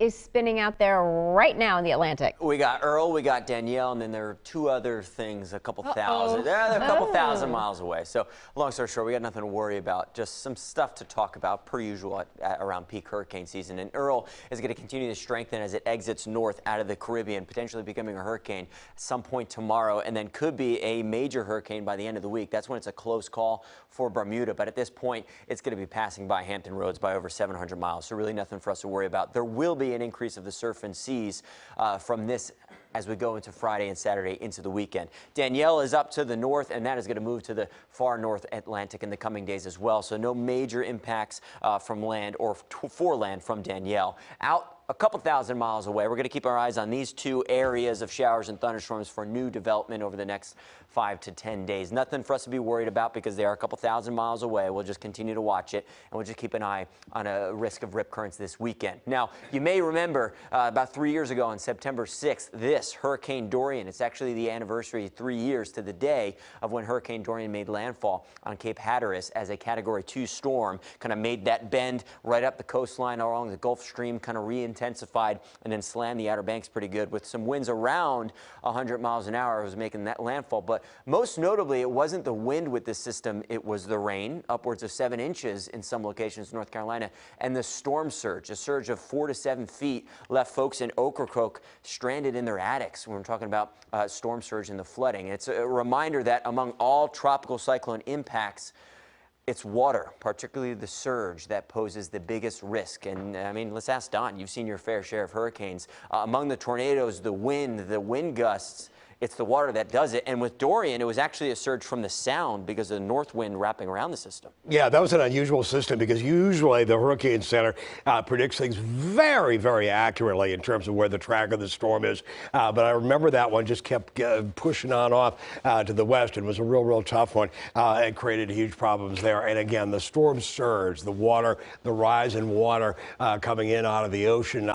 is spinning out there right now in the Atlantic? We got Earl, we got Danielle, and then there are two other things, a couple thousand. They're a couple thousand miles away. So long story short, we got nothing to worry about. Just some stuff to talk about per usual around peak hurricane season. And Earl is going to continue to strengthen as it exits north out of the Caribbean, potentially becoming a hurricane at some point tomorrow, and then could be a major hurricane by the end of the week. That's when it's a close call for Bermuda. But at this point, it's going to be passing by Hampton Roads by over 700 miles. So really nothing for us to worry about. There will be an increase of the surf and seas from this as we go into Friday and Saturday into the weekend. Danielle is up to the north, and that is going to move to the far north Atlantic in the coming days as well. So no major impacts from land or for land from Danielle. Out a couple thousand miles away, we're going to keep our eyes on these two areas of showers and thunderstorms for new development over the next 5 to 10 days. Nothing for us to be worried about because they are a couple thousand miles away. We'll just continue to watch it, and we'll just keep an eye on a risk of rip currents this weekend. Now, you may remember about 3 years ago on September 6th, this Hurricane Dorian, it's actually the anniversary 3 years to the day of when Hurricane Dorian made landfall on Cape Hatteras as a Category 2 storm, kind of made that bend right up the coastline along the Gulf Stream, kind of intensified and then slammed the Outer Banks pretty good with some winds around 100 miles an hour. It was making that landfall. But most notably, it wasn't the wind with this system. It was the rain, upwards of 7 inches in some locations in North Carolina, and the storm surge, a surge of 4 to 7 feet, left folks in Ocracoke stranded in their attics when we're talking about storm surge and the flooding. It's a reminder that among all tropical cyclone impacts, it's water, particularly the surge, that poses the biggest risk. And I mean, let's ask Don. You've seen your fair share of hurricanes. Among the tornadoes, the wind gusts, it's the water that does it. And with Dorian, it was actually a surge from the sound because of the north wind wrapping around the system. Yeah, that was an unusual system because usually the Hurricane Center predicts things very, very accurately in terms of where the track of the storm is. But I remember that one just kept pushing on off to the west and was a real tough one and created huge problems there. And again, the storm surge, the water, the rise in water coming in out of the ocean, out